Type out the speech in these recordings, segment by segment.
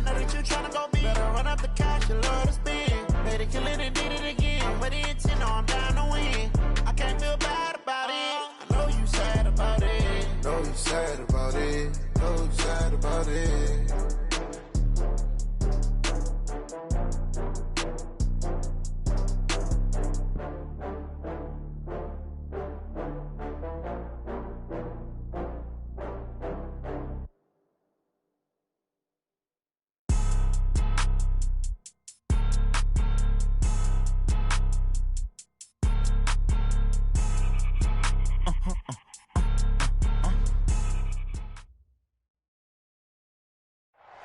know that you tryna go big. Better run up the cash, you love to spend. Better kill it and did it again. But it's in, I'm down to win. I can't feel bad about it. I know you sad about it. Know you sad about it. Know you sad about it.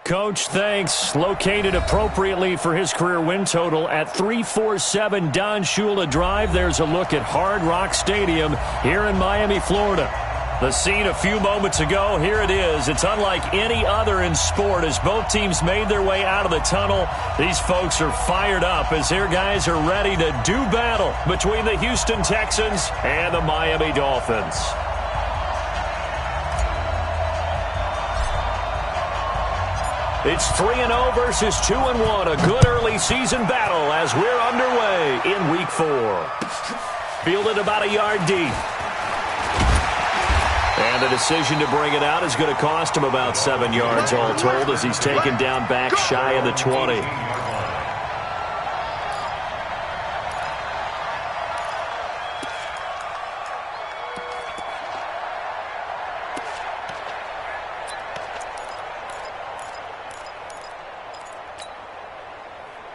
Coach, thanks. Located appropriately for his career win total at 347 Don Shula Drive. There's a look at Hard Rock Stadium here in Miami, Florida. The scene a few moments ago, here it is. It's unlike any other in sport as both teams made their way out of the tunnel. These folks are fired up as their guys are ready to do battle between the Houston Texans and the Miami Dolphins. It's 3-0 versus 2-1. A good early season battle as we're underway in Week 4. Fielded about a yard deep. And the decision to bring it out is going to cost him about 7 yards all told as he's taken down back shy of the 20.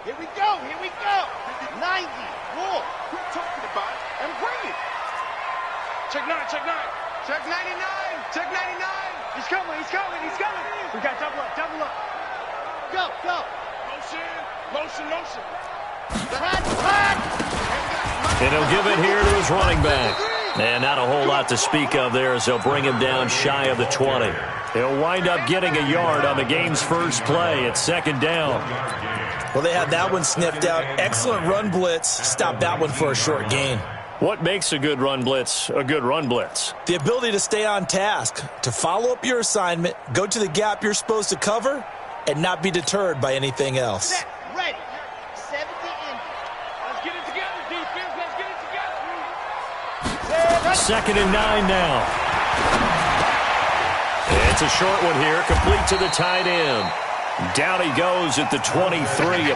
Here we go, here we go. 90, roll. Who are talking about? And bring it. Check 9, check 9. Check 99, check 99. He's coming, he's coming, he's coming. We got double up, double up. Go, go. Motion, motion, motion. And he'll give it here to his running back. And not a whole lot to speak of there as they'll bring him down shy of the 20. He'll wind up getting a yard on the game's first play. It's second down. Well, they had that one sniffed out. Excellent run blitz. Stop that one for a short gain. What makes a good run blitz a good run blitz? The ability to stay on task, to follow up your assignment, go to the gap you're supposed to cover, and not be deterred by anything else. Set, ready. 70 in. Let's get it together, defense. Let's get it together. Second and 9 now. It's a short one here, complete to the tight end. Down he goes at the 23.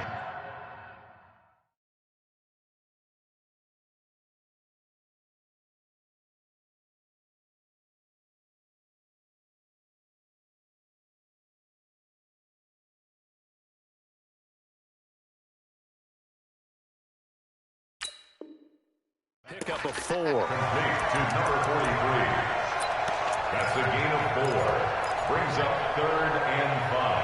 Pick up a 4. To number 43. That's a gain of 4. Brings up 3rd and 5.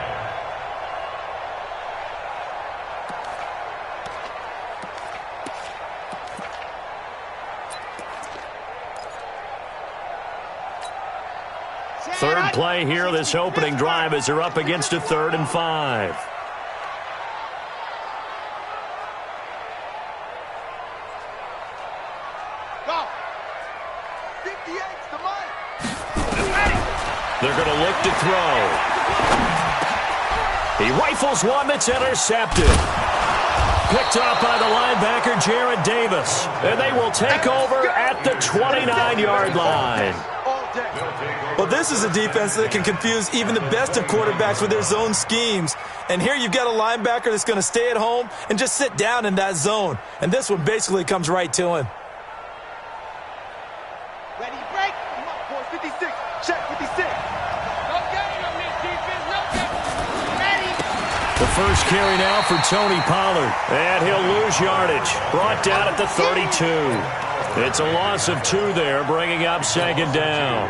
Third play here, this opening drive as they're up against a 3rd and 5. Go. 58's the money. They're going to look to throw. He rifles one that's intercepted. Picked off by the linebacker, Jarrad Davis. And they will take over at the 29-yard line. Well, this is a defense that can confuse even the best of quarterbacks with their zone schemes. And here you've got a linebacker that's going to stay at home and just sit down in that zone. And this one basically comes right to him. Ready, break. Come on, boys. 56. Check 56. No gain on this defense. No gain. Ready. The first carry now for Tony Pollard. And he'll lose yardage. Brought down at the 32. It's a loss of 2 there, bringing up second down.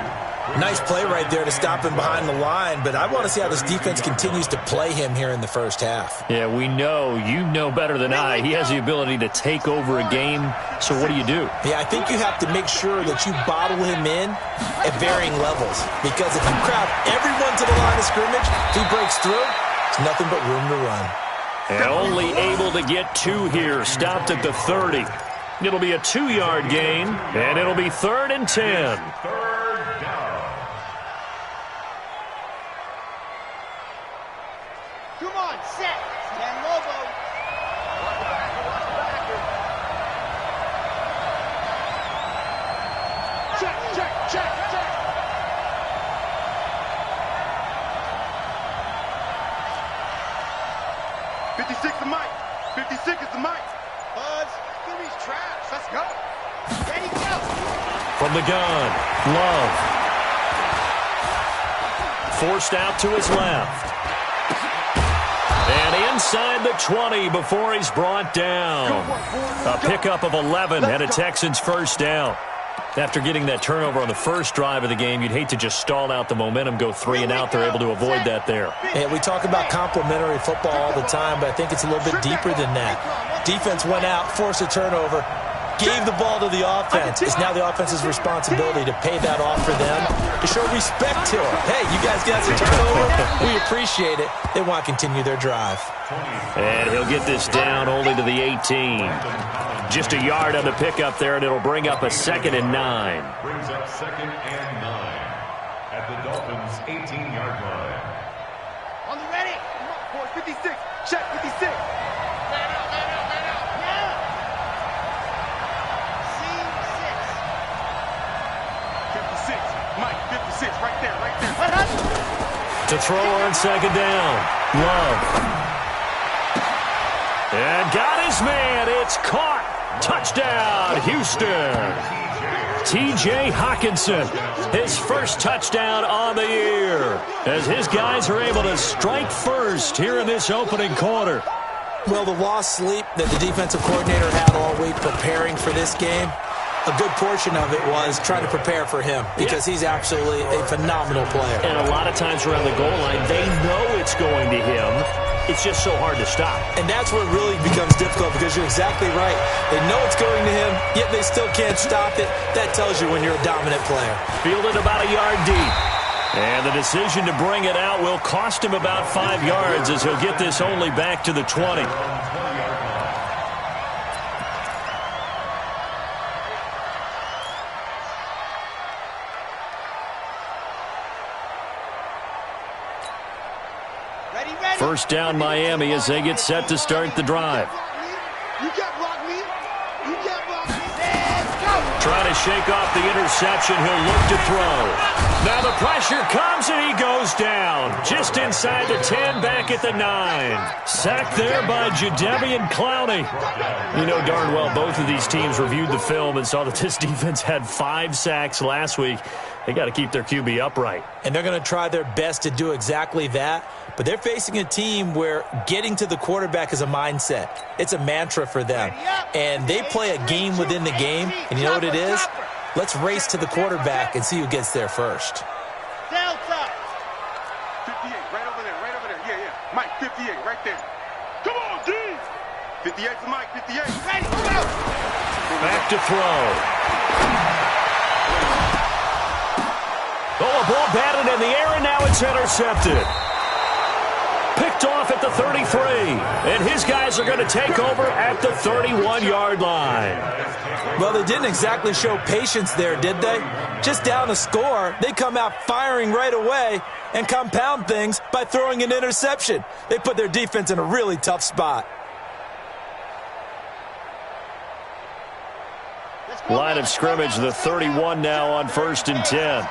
Nice play right there to stop him behind the line, but I want to see how this defense continues to play him here in the first half. Yeah, we know. You know better than I. He has the ability to take over a game, so what do you do? Yeah, I think you have to make sure that you bottle him in at varying levels, because if you crowd everyone to the line of scrimmage, if he breaks through, there's nothing but room to run. And only able to get 2 here, stopped at the 30. It'll be a 2-yard gain, and it'll be 3rd and 10. Third down. Come on, set. Stand Lobo. Watch the backer, watch the backer. Check, check, check, check. 56 the mic. 56 is the mic. Buzz, give these traps. Let's go. Ready, go. From the gun, Love. Forced out to his left. And inside the 20 before he's brought down. A pickup of 11 and a Texans first down. After getting that turnover on the first drive of the game, you'd hate to just stall out the momentum, go 3 and out. They're able to avoid that there. And we talk about complementary football all the time, but I think it's a little bit deeper than that. Defense went out, forced a turnover, gave the ball to the offense. It's now the offense's responsibility to pay that off for them, to show respect to them. Hey, you guys got some turnover. We appreciate it. They want to continue their drive. And he'll get this down only to the 18. Just a yard on the pickup there, and it'll bring up a 2nd and 9. Brings up 2nd and 9 at the Dolphins' 18-yard line. On the ready. Come on, boys. 56. Check 56. Man out, man out, man out. Yeah. C6. 56. Mike, 56. Right there, right there. To throw on 2nd down. Love. And got his man. It's caught. Touchdown, Houston. T.J. Hockenson, his first touchdown on the year, as his guys are able to strike first here in this opening quarter. Well, the lost sleep that the defensive coordinator had all week preparing for this game, a good portion of it was trying to prepare for him because he's absolutely a phenomenal player. And a lot of times around the goal line, they know it's going to him. It's just so hard to stop. And that's where it really becomes difficult because you're exactly right. They know it's going to him, yet they still can't stop it. That tells you when you're a dominant player. Fielded about a yard deep. And the decision to bring it out will cost him about 5 yards as he'll get this only back to the 20. First down Miami as they get set to start the drive. You can't block me. You can't block me. Trying to shake off the interception. He'll look to throw. Now the pressure comes and he goes down. Just inside the 10, back at the 9. Sacked there by Jadeveon Clowney. You know darn well both of these teams reviewed the film and saw that this defense had 5 sacks last week. They got to keep their QB upright. And they're going to try their best to do exactly that. But they're facing a team where getting to the quarterback is a mindset. It's a mantra for them. And they play a game within the game. And you know what it is? Let's race to the quarterback and see who gets there first. 58, right over there, right over there. Yeah, yeah. Mike, 58, right there. Come on, D! 58 to Mike, 58. Ready, go! Back to throw. Oh, a ball batted in the air, and now it's intercepted. Picked off at the 33, and his guys are going to take over at the 31-yard line. Well, they didn't exactly show patience there, did they? Just down a score, they come out firing right away and compound things by throwing an interception. They put their defense in a really tough spot. Line of scrimmage, the 31 now on 1st and 10.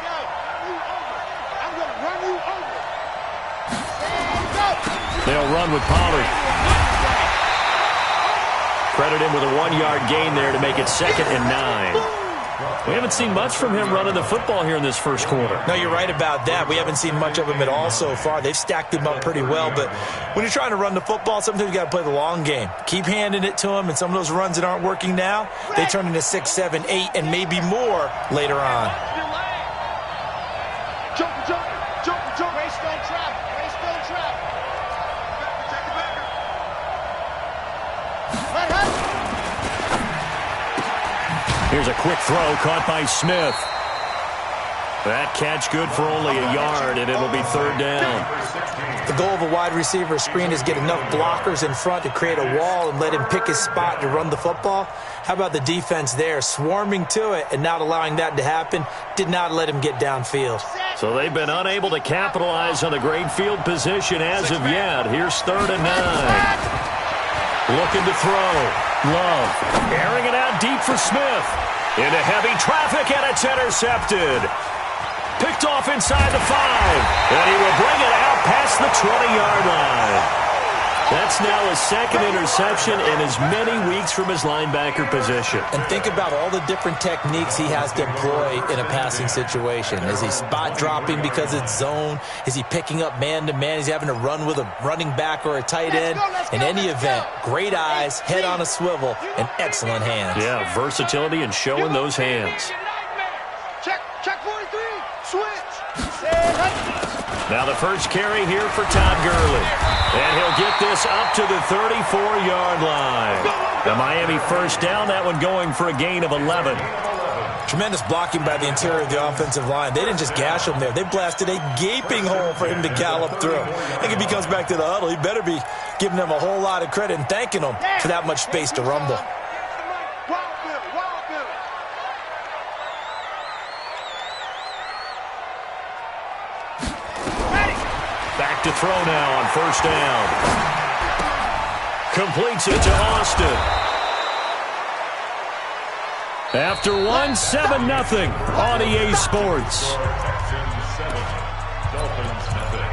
They'll run with Pollard. Credit him with a 1-yard gain there to make it 2nd and 9. We haven't seen much from him running the football here in this first quarter. No, you're right about that. We haven't seen much of him at all so far. They've stacked him up pretty well, but when you're trying to run the football, sometimes you got to play the long game. Keep handing it to him, and some of those runs that aren't working now, they turn into 6, 7, 8, and maybe more later on. Jump, jump, jump, jump. Race don't trap. Race don't trap. Check the backer. Here's a quick throw caught by Smith. That catch good for only a yard, and it'll be third down. The goal of a wide receiver screen is get enough blockers in front to create a wall and let him pick his spot to run the football. How about the defense there, swarming to it and not allowing that to happen? Did not let him get downfield. So they've been unable to capitalize on the great field position as of yet. Here's 3rd and 9. Looking to throw. Love airing it out deep for Smith. Into heavy traffic, and it's intercepted. Picked off inside the 5, and he will bring it out past the 20-yard line. That's now his second interception in as many weeks from his linebacker position. And think about all the different techniques he has to employ in a passing situation. Is he spot dropping because it's zone? Is he picking up man-to-man? Is he having to run with a running back or a tight end? In any event, great eyes, head on a swivel, and excellent hands. Yeah, versatility and showing those hands. Check 43. Switch. Now the first carry here for Todd Gurley. And he'll get this up to the 34-yard line. The Miami first down, that one going for a gain of 11. Tremendous blocking by the interior of the offensive line. They didn't just gash him there. They blasted a gaping hole for him to gallop through. I think if he comes back to the huddle, he better be giving them a whole lot of credit and thanking them for that much space to rumble. Back to throw now on first down. Completes it to Austin. After 1, 7-0 on EA Sports. Texans 7, Dolphins nothing.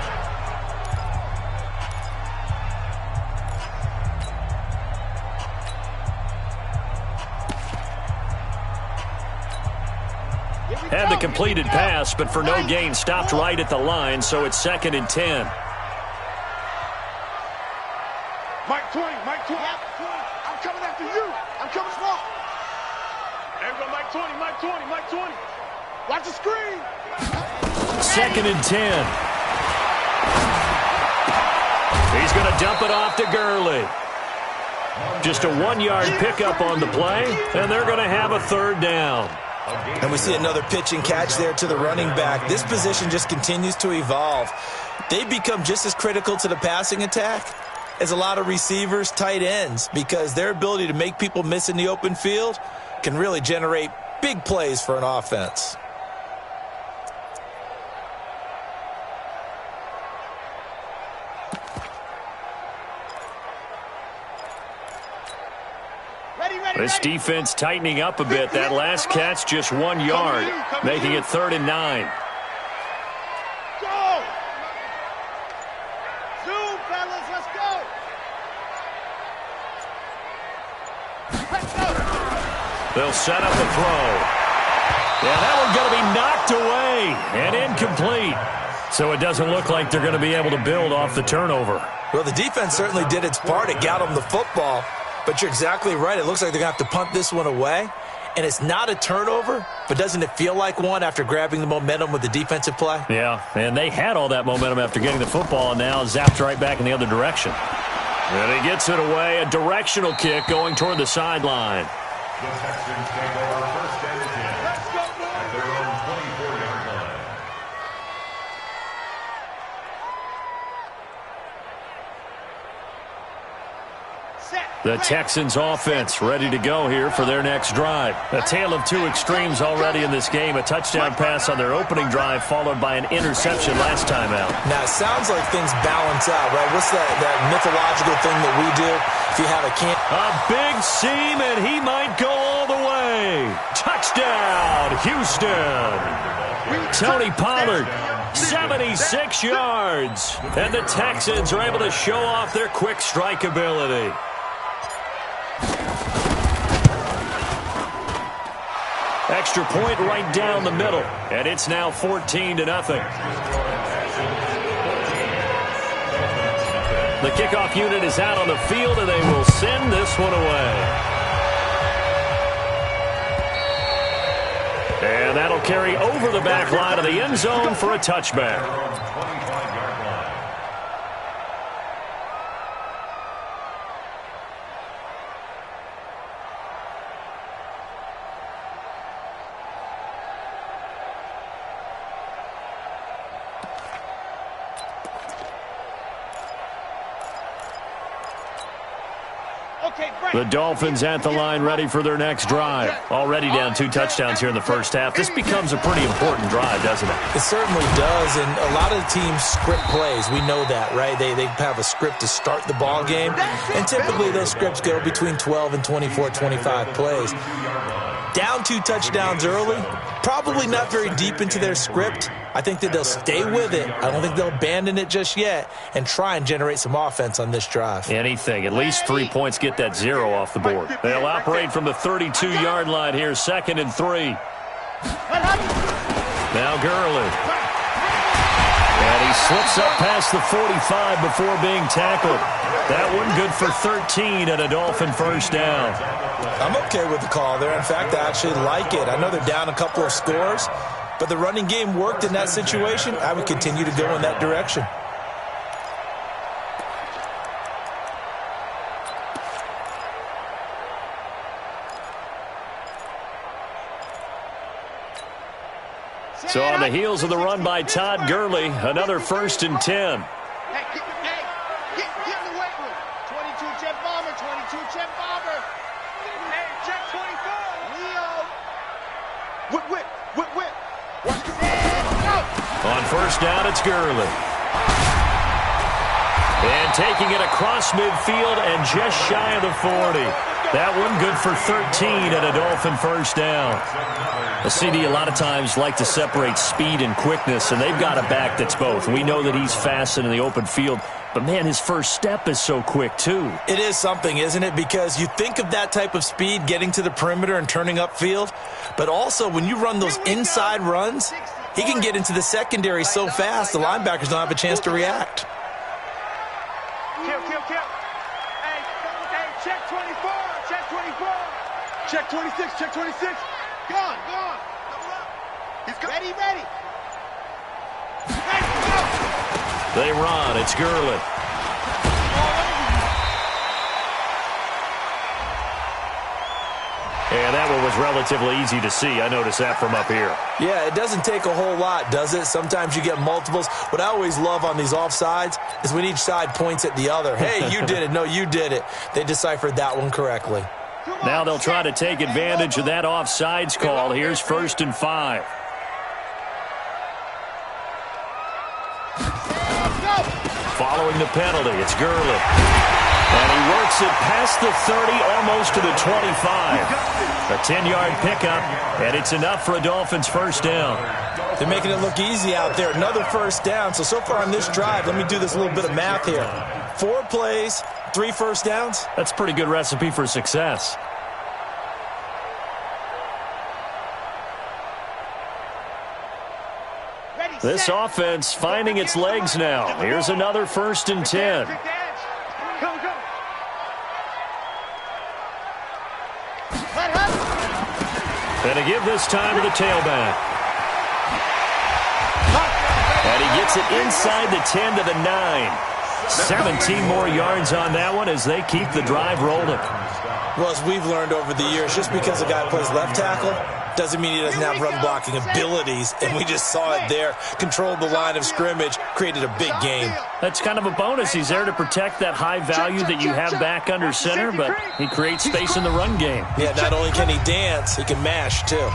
Had the completed pass, but for no gain, stopped right at the line, so it's 2nd and 10. Mike 20, Mike 20. I'm coming after you. I'm coming small. There we go, Mike 20, Mike 20, Mike 20. Watch the screen. 2nd and 10. He's going to dump it off to Gurley. Just a 1-yard pickup on the play, and they're going to have a 3rd down. And we see another pitch and catch there to the running back. This position just continues to evolve. They become just as critical to the passing attack as a lot of receivers, tight ends, because their ability to make people miss in the open field can really generate big plays for an offense. This defense tightening up a bit. That last catch just 1 yard, making it 3rd and 9. Go! Zoom, fellas, let's go! Let's go! They'll set up a throw. Yeah, that one's going to be knocked away and incomplete. So it doesn't look like they're going to be able to build off the turnover. Well, the defense certainly did its part. It got them the football. But you're exactly right. It looks like they're going to have to punt this one away. And it's not a turnover, but doesn't it feel like one after grabbing the momentum with the defensive play? Yeah, and they had all that momentum after getting the football, and now zapped right back in the other direction. And he gets it away. A directional kick going toward the sideline. The Texans take over 1st and 10 at their own 24-yard line. The Texans offense ready to go here for their next drive. A tale of two extremes already in this game. A touchdown pass on their opening drive followed by an interception last time out. Now, it sounds like things balance out, right? What's that mythological thing that we do? If you have a big seam, and he might go all the way. Touchdown, Houston. Tony Pollard, 76 yards. And the Texans are able to show off their quick strike ability. Extra point right down the middle, and it's now 14-0. The kickoff unit is out on the field, and they will send this one away. And that'll carry over the back line of the end zone for a touchback. The Dolphins at the line ready for their next drive. Already down 2 touchdowns here in the first half. This becomes a pretty important drive, doesn't it? It certainly does, and a lot of the teams script plays. We know that, right? They have a script to start the ball game, and typically those scripts go between 12 and 24, 25 plays. Down 2 touchdowns early, probably not very deep into their script. I think that they'll stay with it. I don't think they'll abandon it just yet and try and generate some offense on this drive. Anything. At least 3 points, get that 0 off the board. They'll operate from the 32-yard line here, 2nd and 3. Now Gurley. And he slips up past the 45 before being tackled. That one good for 13 and a Dolphin first down. I'm okay with the call there. In fact, I actually like it. I know they're down a couple of scores, but the running game worked in that situation. I would continue to go in that direction. So on the heels of the run by Todd Gurley, another 1st and 10. Hey, get in the weight room. 22 jet bomber, 22 jet bomber. Hey, jet 24. Leo. Whip. On first down, it's Gurley. And taking it across midfield and just shy of the 40. That one good for 13 and a Dolphin first down. The CD a lot of times like to separate speed and quickness, and they've got a back that's both. We know that he's fast in the open field, but, man, his first step is so quick, too. It is something, isn't it? Because you think of that type of speed getting to the perimeter and turning upfield, but also when you run those inside runs, he can get into the secondary so fast the linebackers don't have a chance to react. Kill. Hey, check 24. Check 26. Gone. He's ready. They run. It's Gurley. And that one was relatively easy to see. I noticed that from up here. Yeah, it doesn't take a whole lot, does it? Sometimes you get multiples. What I always love on these offsides is when each side points at the other. Hey, you did it. No, you did it. They deciphered that one correctly. Now they'll try to take advantage of that offsides call. Here's 1st and 5. Following the penalty, it's Gurley. And he works it past the 30, almost to the 25. A 10-yard pickup, and it's enough for a Dolphins first down. They're making it look easy out there. Another first down. So far on this drive, let me do this little bit of math here. 4 plays, 3 first downs. That's a pretty good recipe for success. This offense finding its legs now. Here's another 1st and 10. Come. And to give this time to the tailback. And he gets it inside the 10 to the 9. 17 more yards on that one as they keep the drive rolling. Well, as we've learned over the years, just because a guy plays left tackle doesn't mean he doesn't have run-blocking abilities, and we just saw it there. Controlled the line of scrimmage, created a big game. That's kind of a bonus. He's there to protect that high value that you have back under center, but he creates space in the run game. Yeah, not only can he dance, he can mash, too.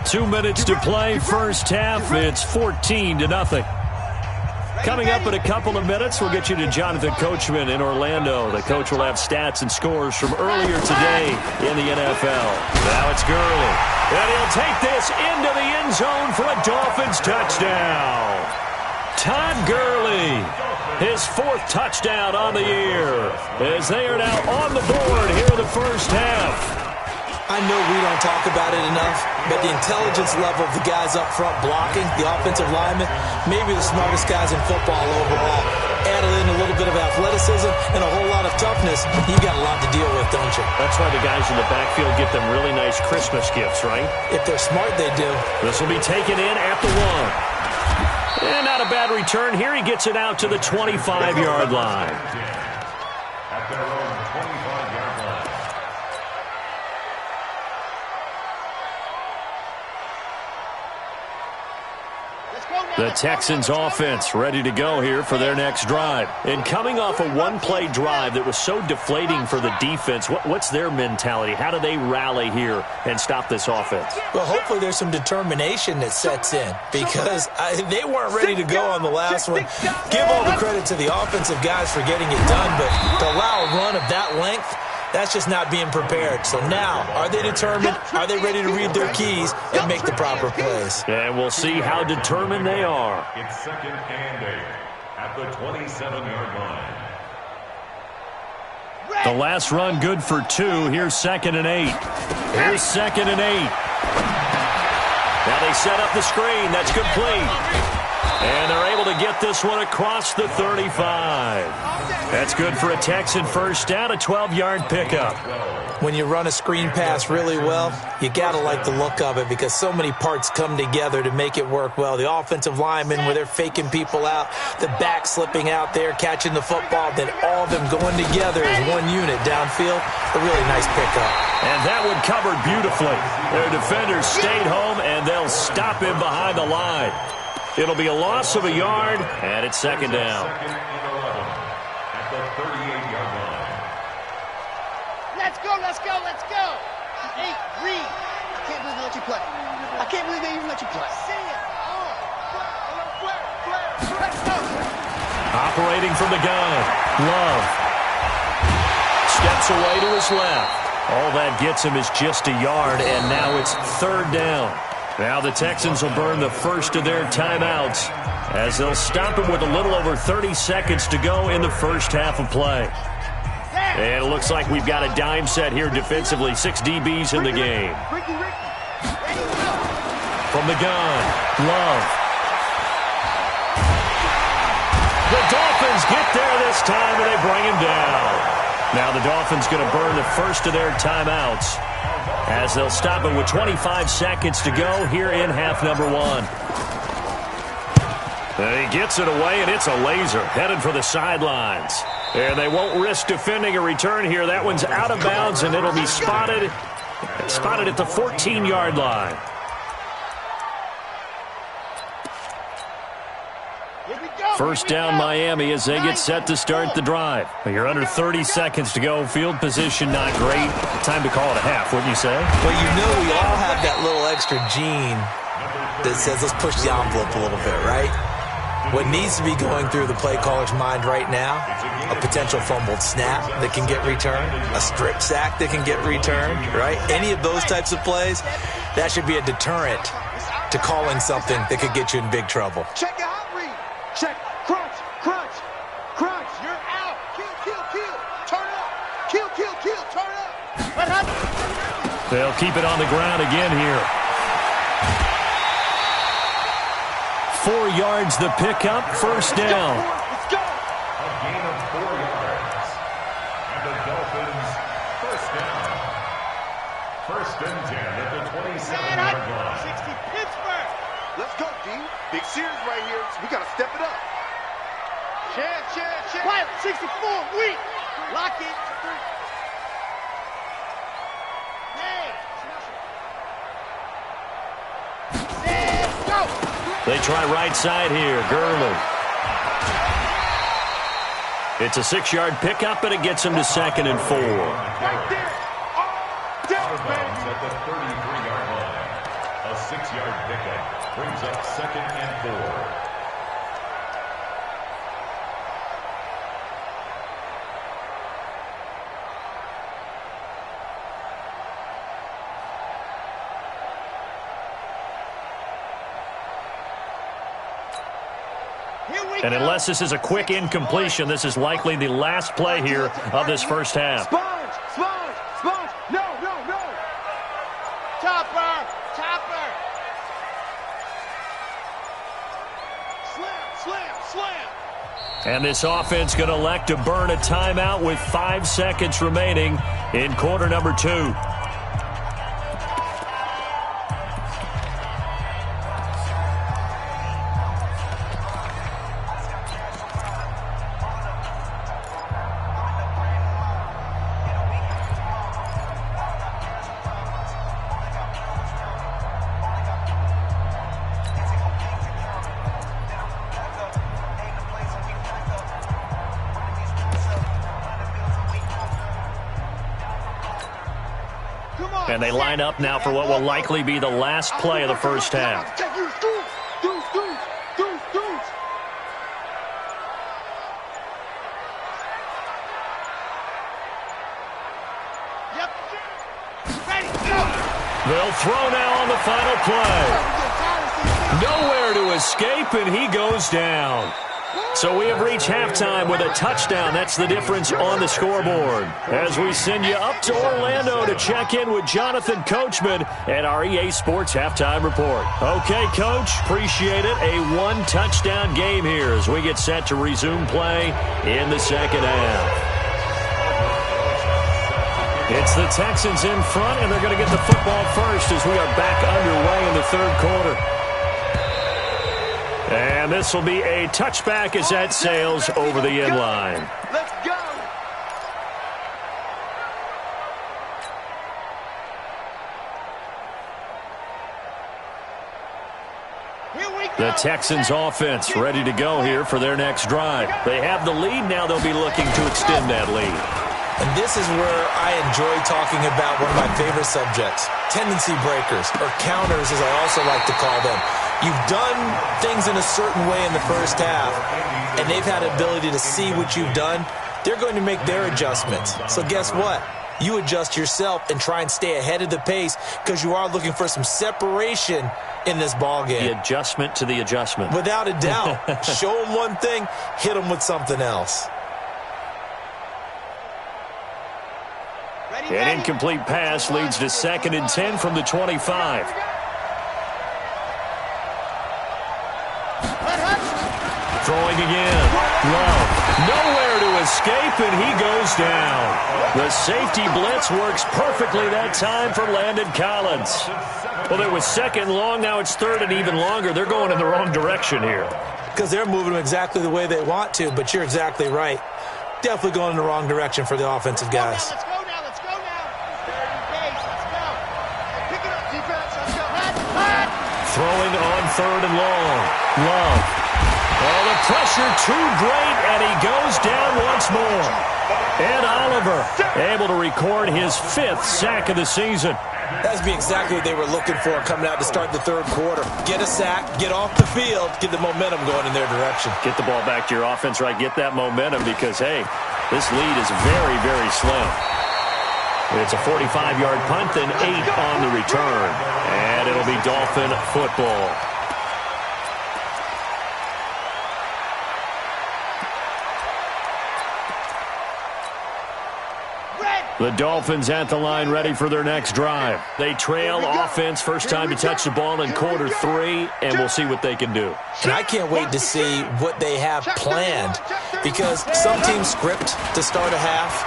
2 minutes to play, first half. It's 14-0. Coming up in a couple of minutes, we'll get you to Jonathan Coachman in Orlando. The coach will have stats and scores from earlier today in the NFL. Now it's Gurley. And he'll take this into the end zone for a Dolphins touchdown. Todd Gurley, his 4th touchdown on the year, as they are now on the board here in the first half. I know we don't talk about it enough, but the intelligence level of the guys up front blocking, the offensive linemen, maybe the smartest guys in football overall. Add in a little bit of athleticism and a whole lot of toughness, you got a lot to deal with, don't you? That's why the guys in the backfield get them really nice Christmas gifts, right? If they're smart, they do. This will be taken in at the 1. And not a bad return. Here he gets it out to the 25-yard line. At their own 25-yard line. Let's go now. The Texans offense ready to go here for their next drive. And coming off a one-play drive that was so deflating for the defense, what's their mentality? How do they rally here and stop this offense? Well, hopefully there's some determination that sets in because they weren't ready to go on the last one. Give all the credit to the offensive guys for getting it done, but to allow a run of that length, that's just not being prepared. So now, are they determined? Are they ready to read their keys and make the proper plays? And we'll see how determined they are. It's 2nd and 8 at the 27-yard line. The last run good for 2. Here's 2nd and 8. Here's 2nd and 8. Now they set up the screen. That's complete. And they're able to get this one across the 35. That's good for a Texan first down, a 12-yard pickup. When you run a screen pass really well, you got to like the look of it because so many parts come together to make it work well. The offensive linemen, where they're faking people out, the back slipping out there, catching the football, then all of them going together as one unit downfield. A really nice pickup. And that one covered beautifully. Their defenders stayed home, and they'll stop him behind the line. It'll be a loss of a yard, and it's 2nd down. 2nd and 11 at the 38-yard line. Let's go, let's go, let's go. Hey, Reed. I can't believe they let you play. I can't believe they even let you play. See it. Let's go. Operating from the gun. Love. Steps away to his left. All that gets him is just a yard, and now it's 3rd down. Now the Texans will burn the first of their timeouts as they'll stop him with a little over 30 seconds to go in the first half of play. And it looks like we've got a dime set here defensively. 6 DBs in the game. From the gun, Love. The Dolphins get there this time, and they bring him down. Now the Dolphins going to burn the first of their timeouts as they'll stop it with 25 seconds to go here in half number 1. And he gets it away, and it's a laser headed for the sidelines. And they won't risk defending a return here. That one's out of bounds, and it'll be spotted at the 14-yard line. First down Miami as they get set to start the drive. You're under 30 seconds to go. Field position not great. Time to call it a half, wouldn't you say? Well, you know we all have that little extra gene that says let's push the envelope a little bit, right? What needs to be going through the play caller's mind right now, a potential fumbled snap that can get returned, a strip sack that can get returned, right? Any of those types of plays, that should be a deterrent to calling something that could get you in big trouble. Check it out, Reed. Check. Crunch, crunch, crunch. You're out. Kill, kill, kill. Turn up. Kill, kill, kill. Turn up. What happened? They'll keep it on the ground again here. 4 yards the pickup, first down. Let's go. A gain of 4 yards. And the Dolphins first down. 1st and 10 at the 27-yard line. 60 Pittsburgh. Let's go, D. Big series right here. So we got to step it up. Check. Quiet, 64, weak. Lock it. Hey. Let's go. They try right side here, Gurley. It's a 6-yard pickup, and it gets him to 2nd and 4. Right there. Out of bounds at the 33-yard line. A 6-yard pickup brings up 2nd and 4. And unless this is a quick incompletion, this is likely the last play here of this first half. Sponge. No. Topper. Slam. And this offense going to elect to burn a timeout with 5 seconds remaining in quarter number 2. And they line up now for what will likely be the last play of the first half. They'll throw now on the final play. Nowhere to escape, and he goes down. So we have reached halftime with a touchdown. That's the difference on the scoreboard. As we send you up to Orlando to check in with Jonathan Coachman at our EA Sports Halftime Report. Okay, Coach, appreciate it. A one-touchdown game here as we get set to resume play in the second half. It's the Texans in front, and they're going to get the football first as we are back underway in the third quarter. And this will be a touchback as that sails over the end line. Let's go. The Texans offense ready to go here for their next drive. They have the lead. Now they'll be looking to extend that lead. And this is where I enjoy talking about one of my favorite subjects, tendency breakers, or counters as I also like to call them. You've done things in a certain way in the first half, and they've had the ability to see what you've done. They're going to make their adjustments. So guess what? You adjust yourself and try and stay ahead of the pace because you are looking for some separation in this ballgame. The adjustment to the adjustment. Without a doubt. Show them one thing, hit them with something else. An incomplete pass leads to 2nd and 10 from the 25. Throwing again. Love. Nowhere to escape, and he goes down. The safety blitz works perfectly that time for Landon Collins. Well, it was 2nd long. Now it's 3rd and even longer. They're going in the wrong direction here. Because they're moving them exactly the way they want to, but you're exactly right. Definitely going in the wrong direction for the offensive guys. Throwing on 3rd and long. Love. Oh, the pressure too great, and he goes down once more. Ed Oliver able to record his 5th sack of the season. That's be exactly what they were looking for coming out to start the third quarter. Get a sack, get off the field, get the momentum going in their direction. Get the ball back to your offense, right? Get that momentum because, hey, this lead is very, very slim. It's a 45-yard punt, then 8 on the return. And it'll be Dolphin football. The Dolphins at the line ready for their next drive. They trail offense, first time to touch the ball in quarter 3, and we'll see what they can do. And I can't wait to see what they have planned because some teams script to start a half.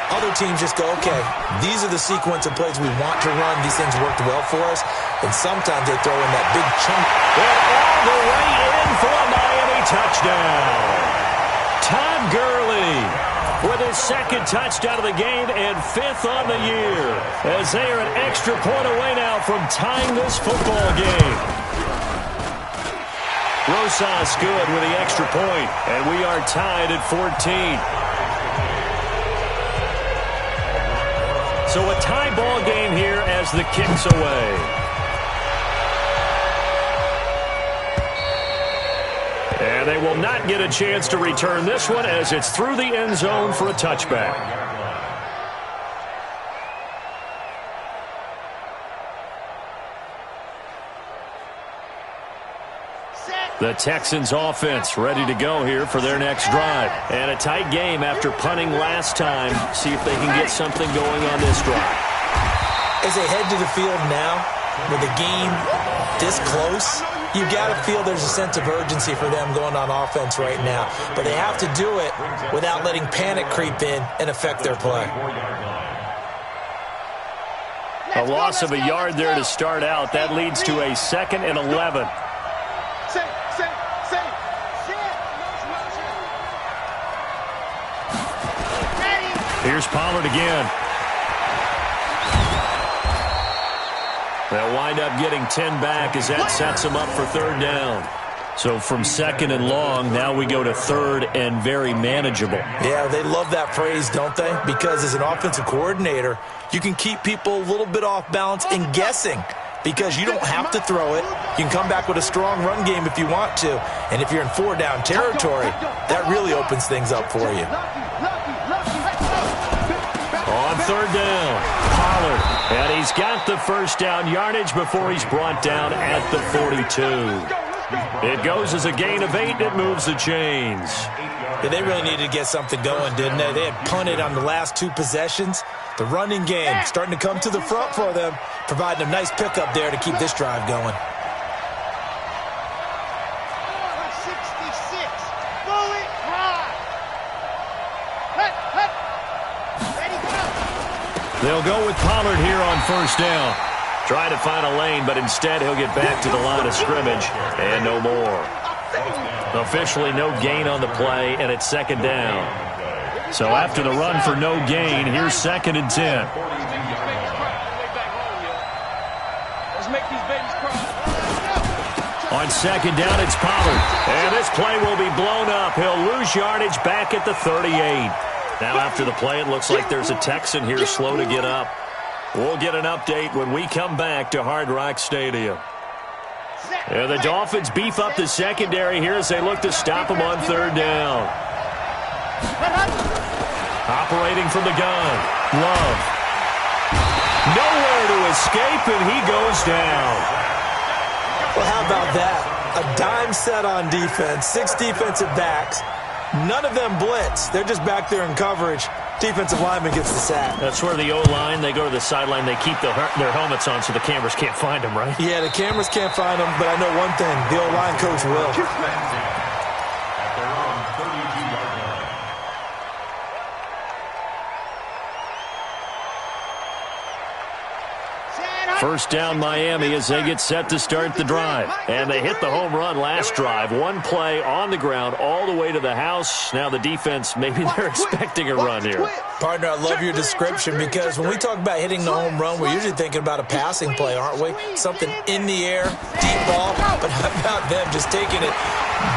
Other teams just go, okay, these are the sequence of plays we want to run. These things worked well for us. And sometimes they throw in that big chunk. And all the way in for a Miami touchdown. Todd Gurley with his 2nd touchdown of the game and 5th on the year. As they are an extra point away now from tying this football game. Rosas good with the extra point, and we are tied at 14. So a tie ball game here as the kick's away. And they will not get a chance to return this one as it's through the end zone for a touchback. The Texans offense ready to go here for their next drive. And a tight game after punting last time. See if they can get something going on this drive. As they head to the field now, with the game this close, you got to feel there's a sense of urgency for them going on offense right now. But they have to do it without letting panic creep in and affect their play. A loss of a yard there to start out. That leads to a 2nd and 11. Here's Pollard again. They'll wind up getting 10 back as that sets them up for 3rd down. So from 2nd and long, now we go to 3rd and very manageable. Yeah, they love that phrase, don't they? Because as an offensive coordinator, you can keep people a little bit off balance and guessing because you don't have to throw it. You can come back with a strong run game if you want to. And if you're in 4-down territory, that really opens things up for you. On 3rd down, Pollard. And he's got the first down yardage before he's brought down at the 42. It goes as a gain of 8. It moves the chains. Yeah, they really needed to get something going, didn't they? They had punted on the last 2 possessions. The running game starting to come to the front for them, providing a nice pickup there to keep this drive going. 66. Bullet drive. Ready, go. They'll go with Pollard here on 1st down. Try to find a lane, but instead he'll get back to the line of scrimmage and no more. Officially no gain on the play, and it's 2nd down. So after the run for no gain, here's 2nd and 10. Let's make these babies cry. On 2nd down, it's Pollard. And this play will be blown up. He'll lose yardage back at the 38. Now after the play, it looks like there's a Texan here slow to get up. We'll get an update when we come back to Hard Rock Stadium. And the Dolphins beef up the secondary here as they look to stop him on 3rd down. Operating from the gun, Love. Nowhere to escape, and he goes down. Well, how about that? A dime set on defense, 6 defensive backs. None of them blitz. They're just back there in coverage. Defensive lineman gets the sack. That's where the O-line, they go to the sideline, they keep their helmets on so the cameras can't find them, right? Yeah, the cameras can't find them, but I know one thing. The O-line coach will. At their own 32-yard line. First down Miami as they get set to start the drive. And they hit the home run last drive. 1 play on the ground all the way to the house. Now the defense, maybe they're expecting a run here. Partner, I love your description because when we talk about hitting the home run, we're usually thinking about a passing play, aren't we? Something in the air, deep ball, but how about them just taking it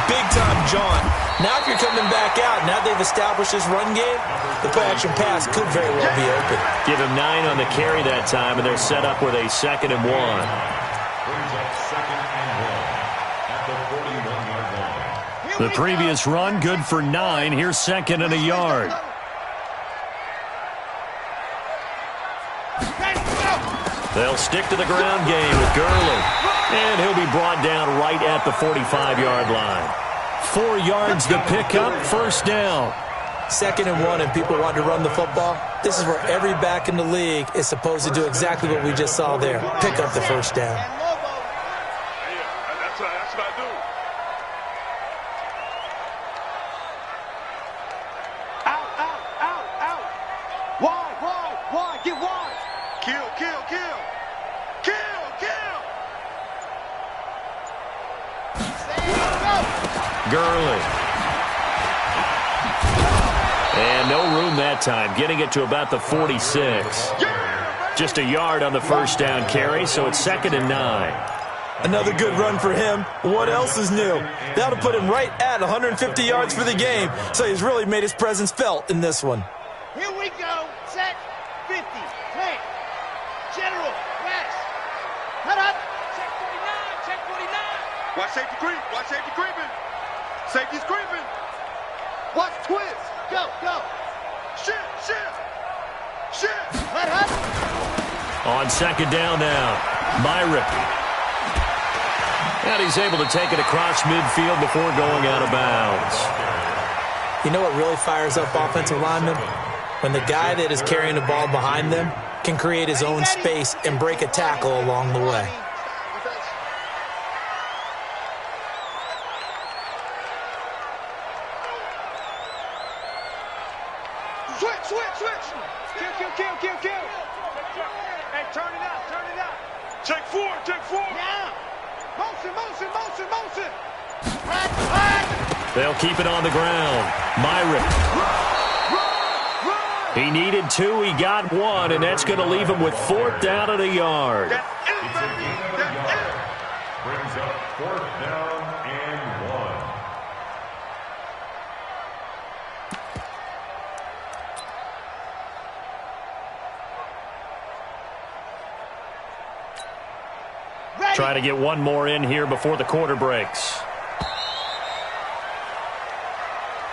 big-time jaunt? Now if you're coming back out, now they've established this run game, the play-action pass could very well be open. Give him 9 on the carry that time, and they're set up with a 2nd and 1. Brings up 2nd and 1 at the 41-yard line. The previous run, good for 9. Here's 2nd and a yard. They'll stick to the ground game with Gurley. And he'll be brought down right at the 45-yard line. 4 yards to pick up, 1st down. 2nd and 1 and people want to run the football. This is where every back in the league is supposed to do exactly what we just saw there. Pick up the 1st down. That's what I do. Out. Wide. Get wide. Kill. Gurley. And no room that time, getting it to about the 46. Just a yard on the 1st down carry, so it's 2nd and 9. Another good run for him. What else is new? That'll put him right at 150 yards for the game, so he's really made his presence felt in this one. Here we go. Set. 50. Plant. General. West. Cut up. Check 49. Watch safety creeping. Safety's creeping. Watch twist. Go. Shit. Cut up. On 2nd down now, Myrick. And he's able to take it across midfield before going out of bounds. You know what really fires up offensive linemen? When the guy that is carrying the ball behind them can create his own space and break a tackle along the way. Switch. Kill. Hey, turn it out. Check four. Now. Motion. They'll keep it on the ground. Myrick. He needed 2. He got 1, and that's going to leave him with 4th down and a yard. Brings up 4th down and try to get one more in here before the quarter breaks.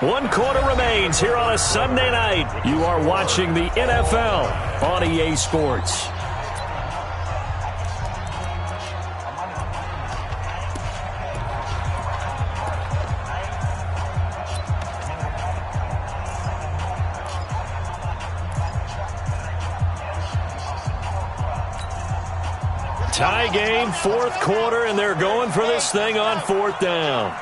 1 quarter remains here on a Sunday night. You are watching the NFL on EA Sports. Tie game, 4th quarter, and they're going for this thing on 4th down.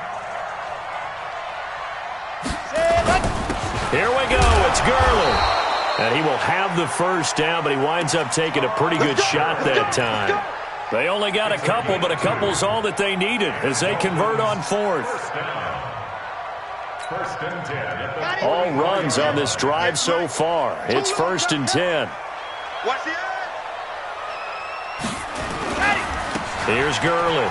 Here we go. It's Gurley. And he will have the first down, but he winds up taking a pretty good shot that time. They only got a couple, but a couple's all that they needed as they convert on 4th. First and 10. All runs on this drive so far. It's 1st and 10. Watch the eye. Here's Gurley.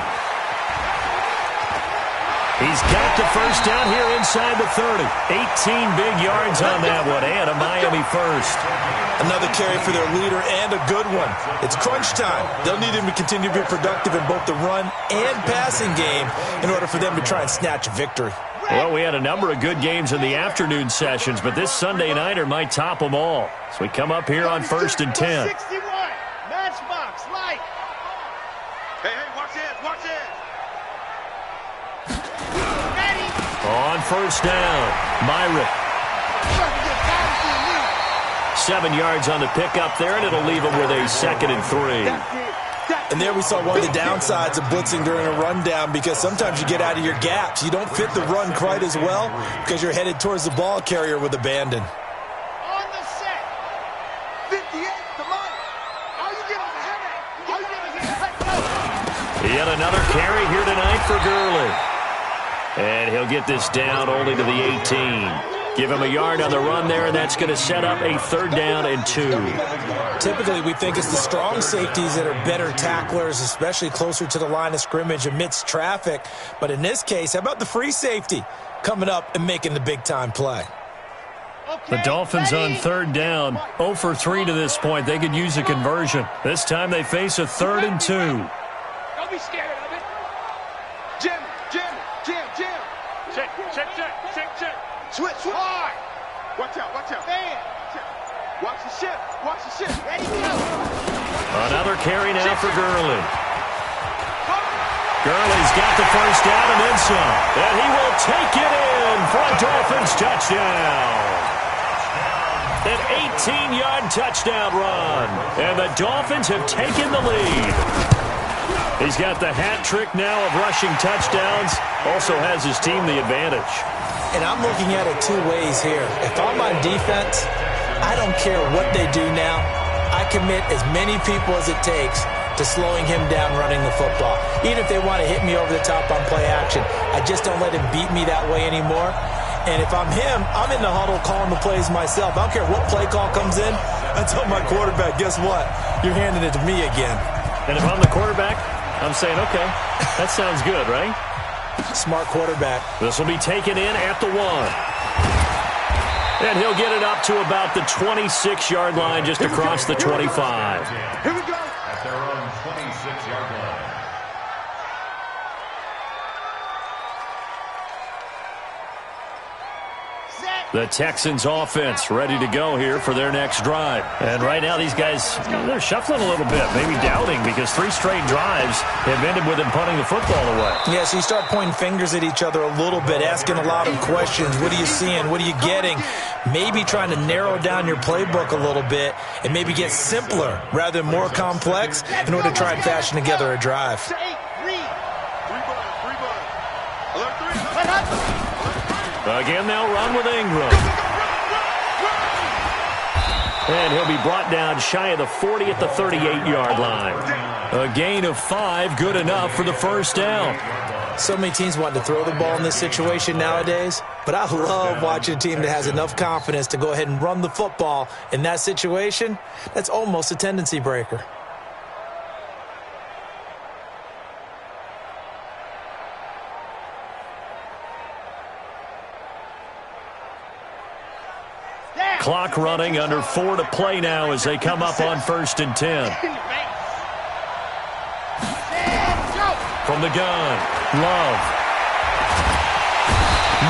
He's got the first down here inside the 30. 18 big yards on that one, and a Miami first. Another carry for their leader and a good one. It's crunch time. They'll need him to continue to be productive in both the run and passing game in order for them to try and snatch a victory. Well, we had a number of good games in the afternoon sessions, but this Sunday nighter might top them all. So we come up here on 1st and 10. 61. Matchbox, light. Hey, watch this, watch this. On 1st down, Myrick. 7 yards on the pickup there, and it'll leave him with a 2nd and 3. And there we saw one of the downsides of blitzing during a rundown, because sometimes you get out of your gaps. You don't fit the run quite as well because you're headed towards the ball carrier with abandon. On the set. 58, come on. How you get on the head? How you get on the head? Yet another carry here tonight for Gurley. And he'll get this down only to the 18. Give him a yard on the run there, and that's going to set up a 3rd down and 2. Typically, we think it's the strong safeties that are better tacklers, especially closer to the line of scrimmage amidst traffic. But in this case, how about the free safety coming up and making the big-time play? The Dolphins on 3rd down, 0 for 3 to this point. They could use a conversion. This time they face a 3rd and 2. Don't be scared of it. Jim. Check. Switch. Hard. Watch out. Man. Watch the ship. Ready, go. Another carry now for Gurley. Gurley's got the first down and then some. And he will take it in for a Dolphins touchdown. An 18-yard touchdown run. And the Dolphins have taken the lead. He's got the hat trick now of rushing touchdowns. Also has his team the advantage. And I'm looking at it 2 ways here. If I'm on defense, I don't care what they do now. I commit as many people as it takes to slowing him down running the football. Even if they want to hit me over the top on play action, I just don't let him beat me that way anymore. And if I'm him, I'm in the huddle calling the plays myself. I don't care what play call comes in. I tell my quarterback, guess what? You're handing it to me again. And if I'm the quarterback, I'm saying, okay, that sounds good, right? Smart quarterback. This will be taken in at the 1. And he'll get it up to about the 26-yard line just across the 25. Here we go. At their own 26-yard line. The Texans offense ready to go here for their next drive. And right now these guys, they're shuffling a little bit, maybe doubting, because 3 straight drives have ended with them punting the football away. Yeah, so you start pointing fingers at each other a little bit, asking a lot of questions. What are you seeing? What are you getting? Maybe trying to narrow down your playbook a little bit and maybe get simpler rather than more complex in order to try and fashion together a drive. Again, they'll run with Ingram. And he'll be brought down shy of the 40 at the 38-yard line. A gain of 5, good enough for the first down. So many teams want to throw the ball in this situation nowadays, but I love watching a team that has enough confidence to go ahead and run the football in that situation. That's almost a tendency breaker. Clock running, under 4 to play now as they come up on 1st and 10. from the gun. Love.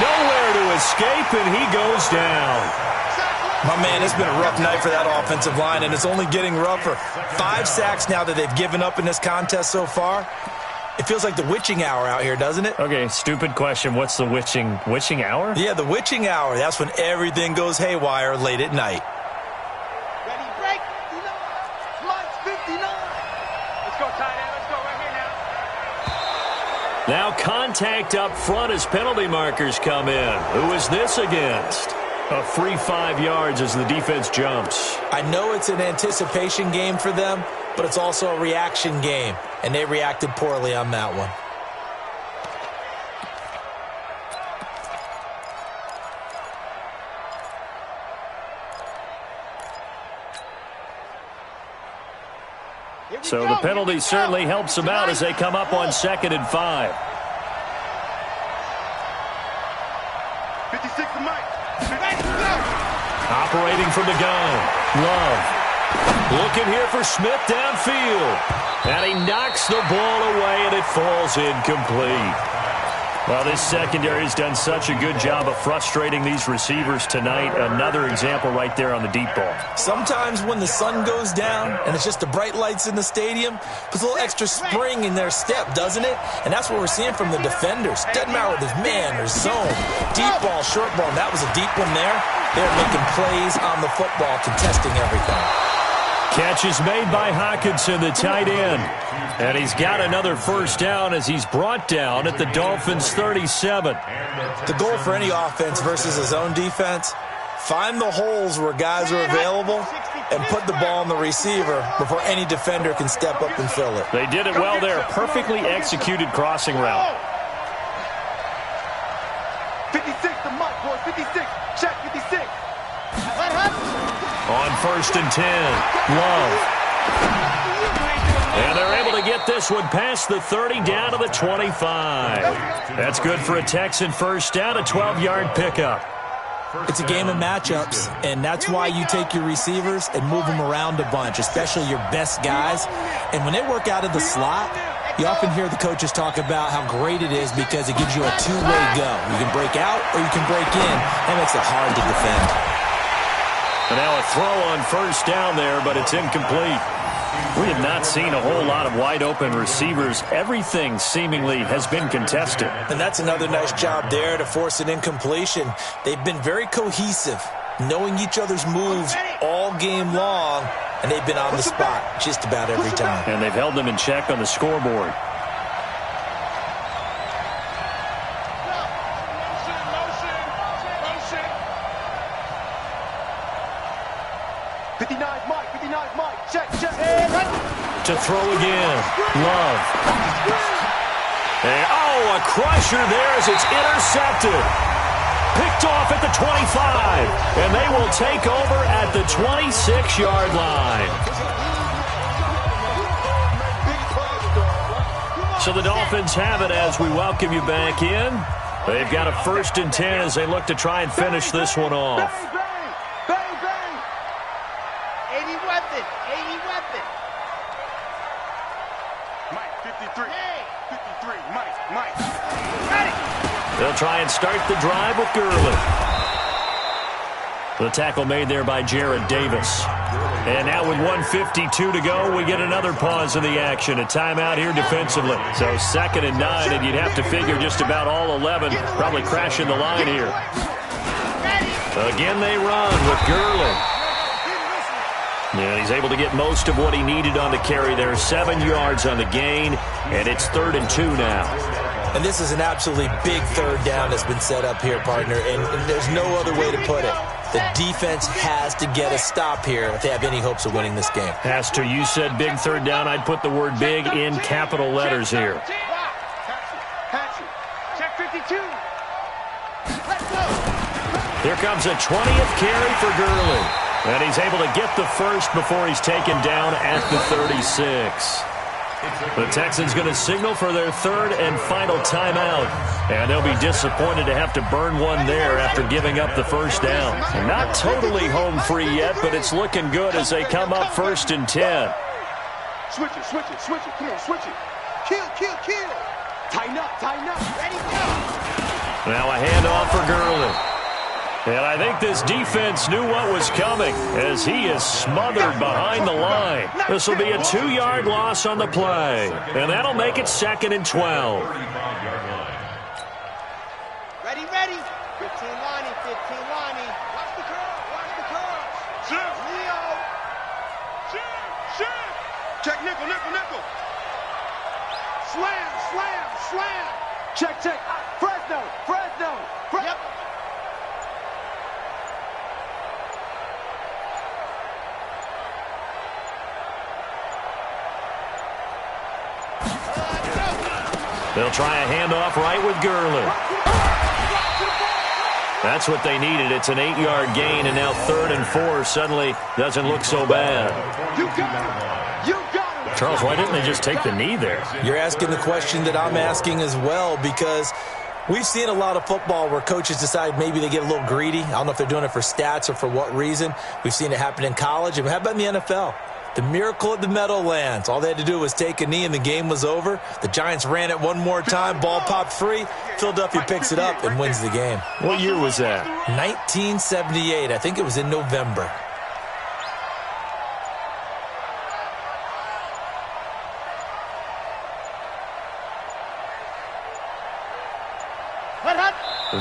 Nowhere to escape, and he goes down. My man, it's been a rough night for that offensive line, and it's only getting rougher. 5 sacks now that they've given up in this contest so far. It feels like the witching hour out here, doesn't it? Okay, stupid question. What's the witching hour? Yeah, the witching hour. That's when everything goes haywire late at night. Ready, break. 59. Mike's 59. Let's go, tight end. Let's go right here now. Now contact up front as penalty markers come in. Who is this against? A free 5 yards as the defense jumps. I know it's an anticipation game for them, but it's also a reaction game, and they reacted poorly on that one. So the penalty certainly helps them out as they come up on 2nd and 5. 56 to Mike. Operating from the gun. Love. Looking here for Smith downfield. And he knocks the ball away, and it falls incomplete. Well, this secondary has done such a good job of frustrating these receivers tonight. Another example right there on the deep ball. Sometimes when the sun goes down and it's just the bright lights in the stadium, puts a little extra spring in their step, doesn't it? And that's what we're seeing from the defenders. Doesn't matter whether it's man or zone. Deep ball, short ball, and that was a deep one there. They're making plays on the football, contesting everything. Catch is made by Hockenson, the tight end. And he's got another first down as he's brought down at the Dolphins' 37. The goal for any offense versus a zone defense, find the holes where guys are available and put the ball on the receiver before any defender can step up and fill it. They did it well there. Perfectly executed crossing route. 56 to Mike, boys. 56. Check 56. On 1st and 10, Love. And they're able to get this one past the 30 down to the 25. That's good for a Texan first down, a 12-yard pickup. It's a game of matchups, and that's why you take your receivers and move them around a bunch, especially your best guys. And when they work out of the slot, you often hear the coaches talk about how great it is because it gives you a two-way go. You can break out or you can break in. That makes it hard to defend. And now a throw on first down there, but it's incomplete. We have not seen a whole lot of wide-open receivers. Everything seemingly has been contested. And that's another nice job there to force an incompletion. They've been very cohesive, knowing each other's moves all game long, and they've been on the spot just about every time. And they've held them in check on the scoreboard. To throw again. Love. And, a crusher there as it's intercepted. Picked off at the 25. And they will take over at the 26-yard line. So the Dolphins have it as we welcome you back in. They've got a 1st and 10 as they look to try and finish this one off. They'll try and start the drive with Gurley. The tackle made there by Jared Davis. And now with 1:52 to go, we get another pause in the action. A timeout here defensively. So 2nd and 9, and you'd have to figure just about all 11 probably crashing the line here. Again they run with Gurley. And he's able to get most of what he needed on the carry there. 7 yards on the gain, and it's 3rd and 2 now. And this is an absolutely big 3rd down that's been set up here, partner, and there's no other way to put it. The defense has to get a stop here if they have any hopes of winning this game. Has to. You said big 3rd down. I'd put the word big in capital letters here. Check 52. Here comes a 20th carry for Gurley. And he's able to get the first before he's taken down at the 36. The Texans going to signal for their 3rd and final timeout. And they'll be disappointed to have to burn one there after giving up the first down. Not totally home free yet, but it's looking good as they come up 1st and 10. Switch it. Come on, switch it. Kill. Tighten up, tighten up. Ready, go. Now a handoff for Gurley. And I think this defense knew what was coming as he is smothered behind the line. This will be a 2-yard loss on the play. And that'll make it 2nd and 12. Ready, ready. 15 lining, 15 lining. Watch the curl, watch the curl. Shift. Leo. Shift, shift. Check nickel, nickel, nickel. Slam, slam, slam. Check, check. Fresno, Fresno. Yep. They'll try a handoff right with Gurley. That's what they needed. It's an 8-yard gain, and now 3rd and 4 suddenly doesn't look so bad. You got it. You got it. Charles, why didn't they just take the knee there? You're asking the question that I'm asking as well, because we've seen a lot of football where coaches decide maybe they get a little greedy. I don't know if they're doing it for stats or for what reason. We've seen it happen in college. And how about in the NFL? The miracle at the Meadowlands. All they had to do was take a knee and the game was over. The Giants ran it one more time. Ball popped free. Philadelphia picks it up and wins the game. What year was that? 1978. I think it was in November.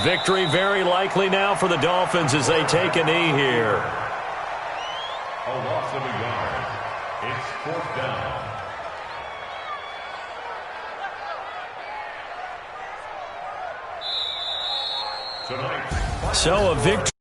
Victory very likely now for the Dolphins as they take a knee here. A loss of a yard. It's 4th down. Tonight. So a victory.